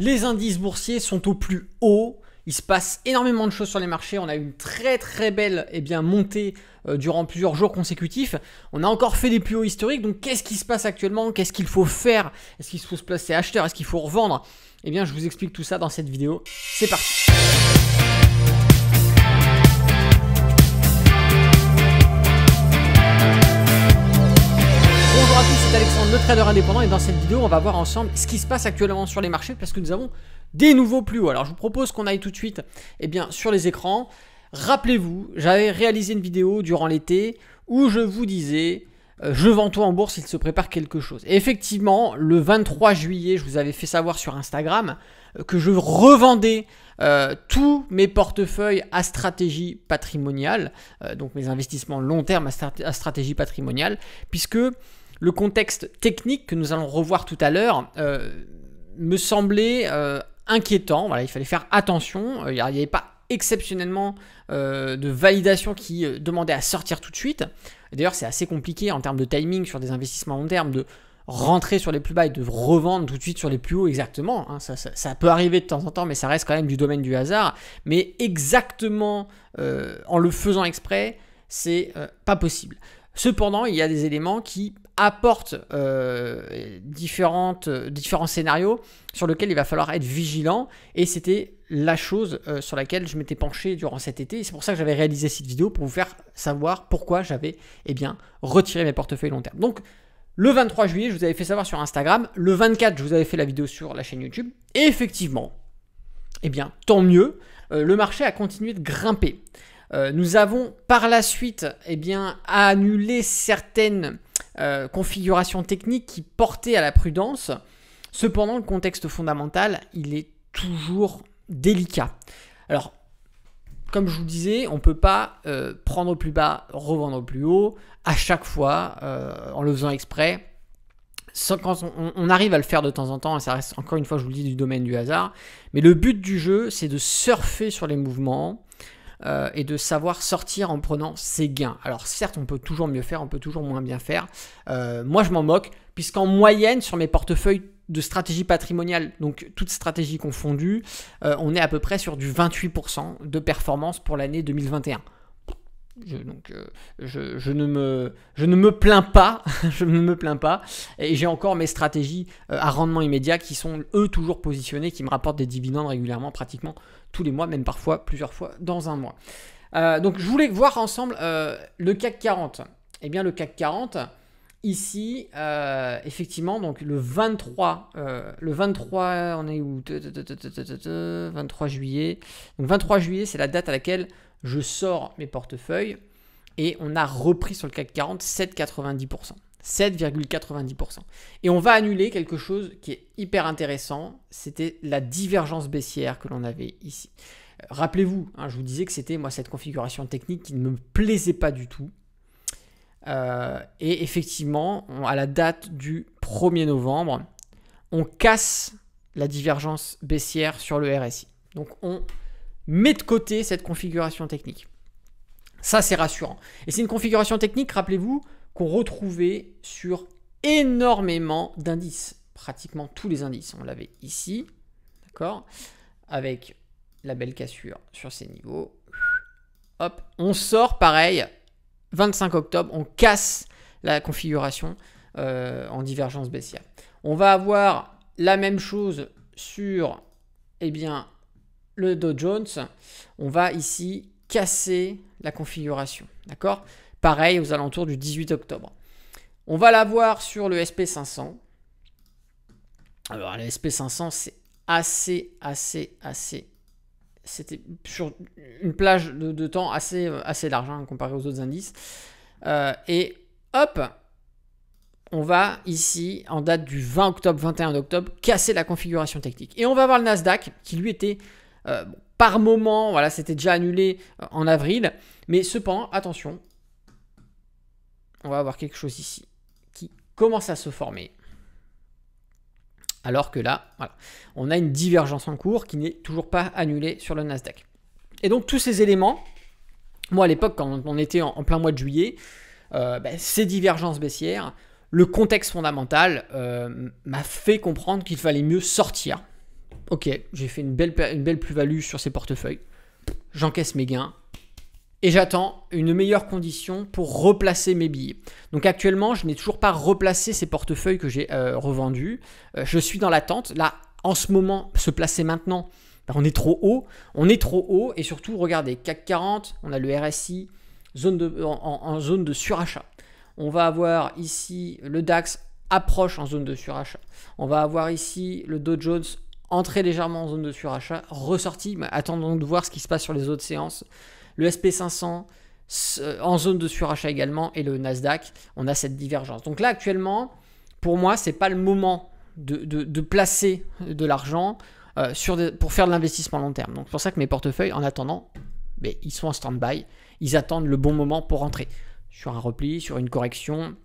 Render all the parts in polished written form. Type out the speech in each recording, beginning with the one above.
Les indices boursiers sont au plus haut. Il se passe énormément de choses sur les marchés. On a eu une très belle montée durant plusieurs jours consécutifs. On a encore fait des plus hauts historiques. Donc qu'est-ce qui se passe actuellement? Qu'est-ce qu'il faut faire? Est-ce qu'il faut se placer acheteur? Est-ce qu'il faut revendre? Eh bien, je vous explique tout ça dans cette vidéo. C'est parti. Bonjour à tous, c'est Alexandre, le trader indépendant, et dans cette vidéo, on va voir ensemble ce qui se passe actuellement sur les marchés parce que nous avons des nouveaux plus hauts. Alors, je vous propose qu'on aille tout de suite sur les écrans. Rappelez-vous, j'avais réalisé une vidéo durant l'été où je vous disais je vends tout en bourse, il se prépare quelque chose. Et effectivement, le 23 juillet, je vous avais fait savoir sur Instagram que je revendais tous mes portefeuilles à stratégie patrimoniale, donc mes investissements long terme à stratégie patrimoniale, puisque le contexte technique que nous allons revoir tout à l'heure me semblait inquiétant. Voilà, il fallait faire attention. Il n'y avait pas exceptionnellement de validation qui demandait à sortir tout de suite. D'ailleurs, c'est assez compliqué en termes de timing sur des investissements long terme de rentrer sur les plus bas et de revendre tout de suite sur les plus hauts exactement. Ça peut arriver de temps en temps, mais ça reste quand même du domaine du hasard. Mais exactement en le faisant exprès, c'est pas possible. Cependant, il y a des éléments qui apportent différents scénarios sur lesquels il va falloir être vigilant, et c'était la chose sur laquelle je m'étais penché durant cet été, et c'est pour ça que j'avais réalisé cette vidéo, pour vous faire savoir pourquoi j'avais retiré mes portefeuilles long terme. Donc le 23 juillet, je vous avais fait savoir sur Instagram, le 24, je vous avais fait la vidéo sur la chaîne YouTube, et effectivement, tant mieux, le marché a continué de grimper. Nous avons par la suite annulé certaines configurations techniques qui portaient à la prudence. Cependant, le contexte fondamental, il est toujours délicat. Alors, comme je vous disais, on ne peut pas prendre au plus bas, revendre au plus haut, à chaque fois, en le faisant exprès. Quand on arrive à le faire de temps en temps, et ça reste encore une fois, je vous le dis, du domaine du hasard. Mais le but du jeu, c'est de surfer sur les mouvements, et de savoir sortir en prenant ses gains. Alors certes, on peut toujours mieux faire, on peut toujours moins bien faire. Moi, je m'en moque, puisqu'en moyenne, sur mes portefeuilles de stratégie patrimoniale, donc toutes stratégies confondues, on est à peu près sur du 28% de performance pour l'année 2021. Je ne me plains pas, je ne me plains pas, et j'ai encore mes stratégies à rendement immédiat qui sont eux toujours positionnés, qui me rapportent des dividendes régulièrement, pratiquement tous les mois, même parfois plusieurs fois dans un mois. Donc je voulais voir ensemble le CAC 40. Le CAC 40, ici, effectivement, donc le 23, on est où? 23 juillet. Donc 23 juillet, c'est la date à laquelle je sors mes portefeuilles, et on a repris sur le CAC 40 7,90%. 7,90%. Et on va annuler quelque chose qui est hyper intéressant, c'était la divergence baissière que l'on avait ici. Rappelez-vous, je vous disais que c'était cette configuration technique qui ne me plaisait pas du tout. Et effectivement, à la date du 1er novembre, on casse la divergence baissière sur le RSI. Donc on met de côté cette configuration technique. Ça, c'est rassurant. Et c'est une configuration technique, rappelez-vous, qu'on retrouvait sur énormément d'indices. Pratiquement tous les indices. On l'avait ici, d'accord, avec la belle cassure sur ces niveaux. Hop, on sort pareil, 25 octobre, on casse la configuration en divergence baissière. On va avoir la même chose sur, le Dow Jones. On va ici casser la configuration, d'accord? Pareil aux alentours du 18 octobre. On va l'avoir sur le SP500. Alors le SP500, c'est assez. C'était sur une plage de temps assez large comparé aux autres indices. Et hop, on va ici, en date du 20 octobre, 21 octobre, casser la configuration technique. Et on va avoir le Nasdaq qui lui était par moment, voilà, c'était déjà annulé en avril. Mais cependant, attention, on va avoir quelque chose ici qui commence à se former. Alors que là, voilà, on a une divergence en cours qui n'est toujours pas annulée sur le Nasdaq. Et donc tous ces éléments, moi à l'époque quand on était en plein mois de juillet, ces divergences baissières, le contexte fondamental m'a fait comprendre qu'il fallait mieux sortir. ok, j'ai fait une belle plus-value sur ces portefeuilles. J'encaisse mes gains. Et j'attends une meilleure condition pour replacer mes billets. Donc actuellement, je n'ai toujours pas replacé ces portefeuilles que j'ai revendus. Je suis dans l'attente. Là, en ce moment, se placer maintenant, on est trop haut. On est trop haut. Et surtout, regardez, CAC 40, on a le RSI en zone de surachat. On va avoir ici le DAX approche en zone de surachat. On va avoir ici le Dow Jones entrer légèrement en zone de surachat, ressorti. Mais attendons de voir ce qui se passe sur les autres séances. Le SP500 en zone de surachat également et le Nasdaq, on a cette divergence. Donc là actuellement, pour moi, c'est pas le moment de placer de l'argent pour faire de l'investissement long terme. Donc c'est pour ça que mes portefeuilles, en attendant, ils sont en stand-by. Ils attendent le bon moment pour rentrer sur un repli, sur une correction,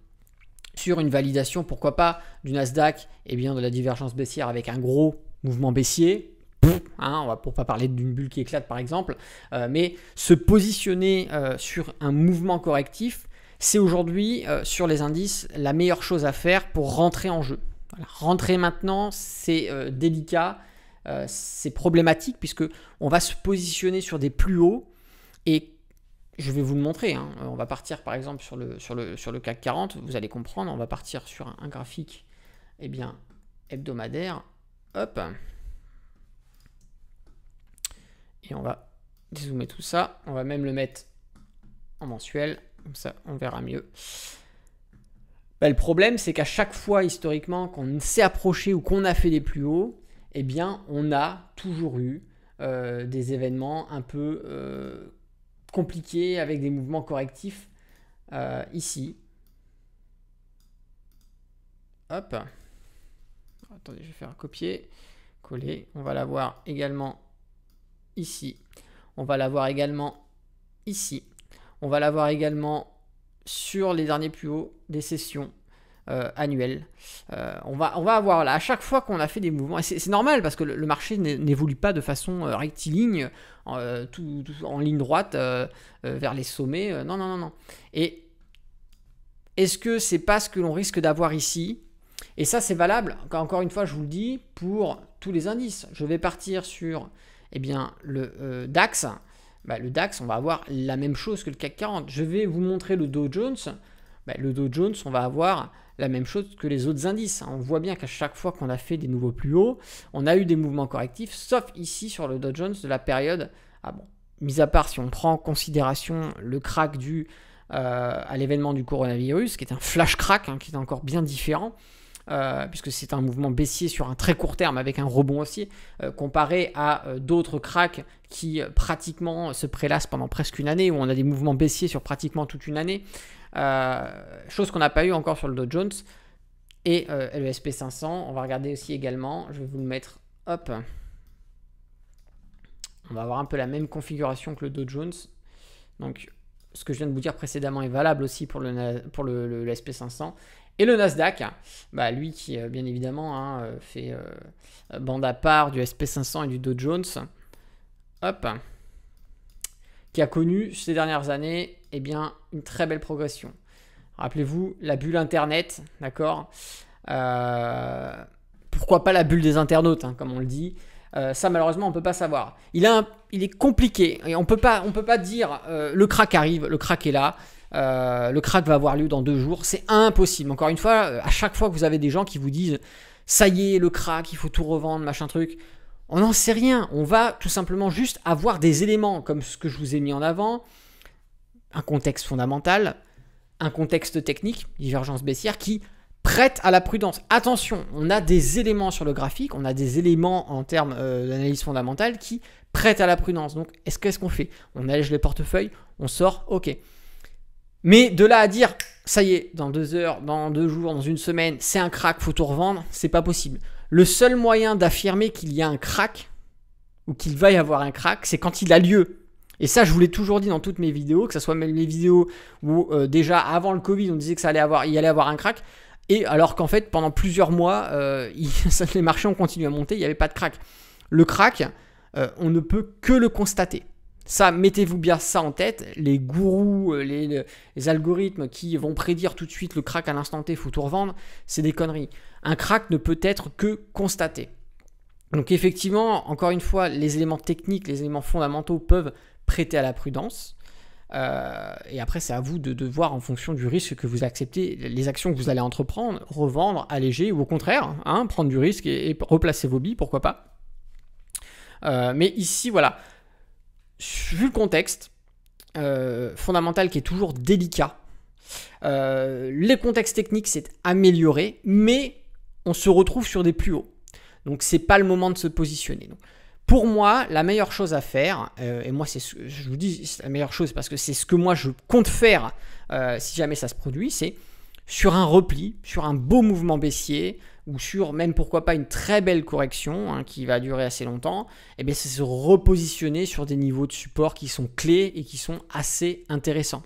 sur une validation, pourquoi pas, du Nasdaq et bien de la divergence baissière avec un gros mouvement baissier. On va pour pas parler d'une bulle qui éclate par exemple, mais se positionner sur un mouvement correctif, c'est aujourd'hui sur les indices la meilleure chose à faire pour rentrer en jeu. Voilà. Rentrer maintenant, c'est délicat, c'est problématique puisque on va se positionner sur des plus hauts et je vais vous le montrer. On va partir par exemple sur le CAC 40, vous allez comprendre. On va partir sur un graphique hebdomadaire. Hop. Et on va dézoomer tout ça. On va même le mettre en mensuel. Comme ça, on verra mieux. Le problème, c'est qu'à chaque fois, historiquement, qu'on s'est approché ou qu'on a fait des plus hauts, on a toujours eu des événements un peu compliqués avec des mouvements correctifs ici. Hop. Attendez, je vais faire copier, coller. On va l'avoir également ici, on va l'avoir également ici, on va l'avoir également sur les derniers plus hauts des sessions annuelles. On va avoir là, à chaque fois qu'on a fait des mouvements, et c'est normal parce que le marché n'évolue pas de façon rectiligne, tout en ligne droite vers les sommets. Non. Et est-ce que c'est pas ce que l'on risque d'avoir ici? Et ça, c'est valable, encore une fois, je vous le dis, pour tous les indices. Je vais partir sur le DAX, le DAX, on va avoir la même chose que le CAC 40. Je vais vous montrer le Dow Jones. Le Dow Jones, on va avoir la même chose que les autres indices. On voit bien qu'à chaque fois qu'on a fait des nouveaux plus hauts, on a eu des mouvements correctifs, sauf ici sur le Dow Jones de la période, mis à part si on prend en considération le crack dû à l'événement du coronavirus, qui est un flash crack, qui est encore bien différent. Puisque c'est un mouvement baissier sur un très court terme avec un rebond haussier, comparé à d'autres cracks qui pratiquement se prélassent pendant presque une année, où on a des mouvements baissiers sur pratiquement toute une année, chose qu'on n'a pas eu encore sur le Dow Jones et le SP500. On va regarder aussi également, je vais vous le mettre, hop, on va avoir un peu la même configuration que le Dow Jones. Donc ce que je viens de vous dire précédemment est valable aussi pour le SP500. Et le Nasdaq, lui qui bien évidemment fait bande à part du SP500 et du Dow Jones, hop, qui a connu ces dernières années une très belle progression. Rappelez-vous, la bulle Internet, d'accord, pourquoi pas la bulle des internautes, comme on le dit. Ça malheureusement on peut pas savoir. Il est compliqué et on peut pas dire le crack arrive, le crack est là. Le crack va avoir lieu dans 2 jours, c'est impossible. Encore une fois, à chaque fois que vous avez des gens qui vous disent ça y est, le crack, il faut tout revendre, machin truc, on n'en sait rien. On va tout simplement juste avoir des éléments comme ce que je vous ai mis en avant, un contexte fondamental, un contexte technique, divergence baissière qui prête à la prudence. Attention, on a des éléments sur le graphique, on a des éléments en termes d'analyse fondamentale qui prêtent à la prudence. Donc, qu'est-ce qu'on fait? On allège les portefeuilles, on sort, ok. Mais de là à dire, ça y est, dans 2 heures, dans 2 jours, dans une semaine, c'est un crack, faut tout revendre, c'est pas possible. Le seul moyen d'affirmer qu'il y a un crack, ou qu'il va y avoir un crack, c'est quand il a lieu. Et ça, je vous l'ai toujours dit dans toutes mes vidéos, que ce soit même les vidéos où déjà avant le Covid, on disait que il allait avoir un crack, et alors qu'en fait, pendant plusieurs mois, les marchés ont continué à monter, il n'y avait pas de crack. Le crack, on ne peut que le constater. Ça, mettez-vous bien ça en tête. Les gourous, les algorithmes qui vont prédire tout de suite le crack à l'instant T, faut tout revendre, c'est des conneries. Un crack ne peut être que constaté. Donc effectivement, encore une fois, les éléments techniques, les éléments fondamentaux peuvent prêter à la prudence. Et après, c'est à vous de voir en fonction du risque que vous acceptez, les actions que vous allez entreprendre, revendre, alléger ou au contraire, prendre du risque et replacer vos billes, pourquoi pas. Mais ici, voilà, vu le contexte fondamental qui est toujours délicat, les contextes techniques s'est amélioré, mais on se retrouve sur des plus hauts. Donc, c'est pas le moment de se positionner. Donc, pour moi, la meilleure chose à faire, et moi, je vous dis c'est la meilleure chose parce que c'est ce que moi je compte faire si jamais ça se produit, c'est sur un repli, sur un beau mouvement baissier ou sur même pourquoi pas une très belle correction qui va durer assez longtemps, et bien c'est se repositionner sur des niveaux de support qui sont clés et qui sont assez intéressants.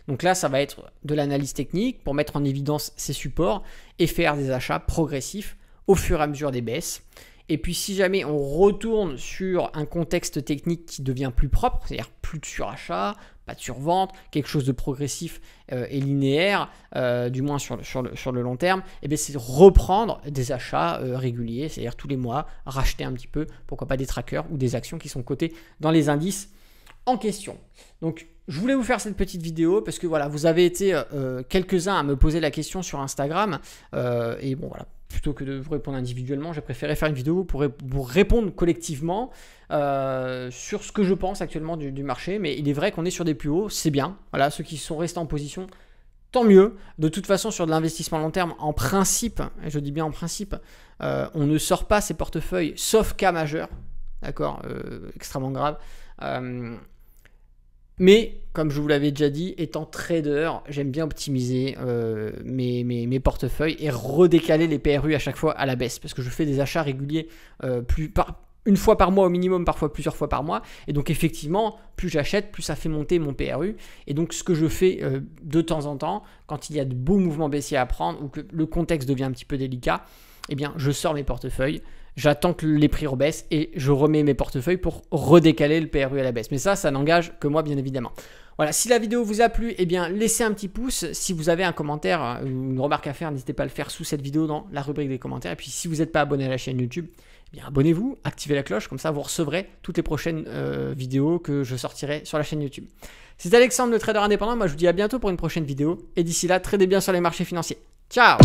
Donc là, ça va être de l'analyse technique pour mettre en évidence ces supports et faire des achats progressifs au fur et à mesure des baisses. Et puis si jamais on retourne sur un contexte technique qui devient plus propre, c'est-à-dire plus de surachat, pas de survente, quelque chose de progressif et linéaire, du moins sur le long terme, et bien c'est reprendre des achats réguliers, c'est-à-dire tous les mois, racheter un petit peu, pourquoi pas des trackers ou des actions qui sont cotées dans les indices en question. Donc je voulais vous faire cette petite vidéo parce que voilà, vous avez été quelques-uns à me poser la question sur Instagram et bon voilà. Plutôt que de vous répondre individuellement, j'ai préféré faire une vidéo pour vous répondre collectivement sur ce que je pense actuellement du marché. Mais il est vrai qu'on est sur des plus hauts, c'est bien. Voilà, ceux qui sont restés en position, tant mieux. De toute façon, sur de l'investissement long terme, en principe, et je dis bien en principe, on ne sort pas ses portefeuilles sauf cas majeur, d'accord, extrêmement grave. Mais, comme je vous l'avais déjà dit, étant trader, j'aime bien optimiser mes portefeuilles et redécaler les PRU à chaque fois à la baisse. Parce que je fais des achats réguliers une fois par mois au minimum, parfois plusieurs fois par mois. Et donc effectivement, plus j'achète, plus ça fait monter mon PRU. Et donc ce que je fais de temps en temps, quand il y a de beaux mouvements baissiers à prendre ou que le contexte devient un petit peu délicat, eh bien je sors mes portefeuilles. J'attends que les prix rebaissent et je remets mes portefeuilles pour redécaler le PRU à la baisse. Mais ça n'engage que moi, bien évidemment. Voilà, si la vidéo vous a plu, eh bien, laissez un petit pouce. Si vous avez un commentaire ou une remarque à faire, n'hésitez pas à le faire sous cette vidéo dans la rubrique des commentaires. Et puis, si vous n'êtes pas abonné à la chaîne YouTube, eh bien, abonnez-vous, activez la cloche. Comme ça, vous recevrez toutes les prochaines vidéos que je sortirai sur la chaîne YouTube. C'est Alexandre, le trader indépendant. Moi, je vous dis à bientôt pour une prochaine vidéo. Et d'ici là, tradez bien sur les marchés financiers. Ciao!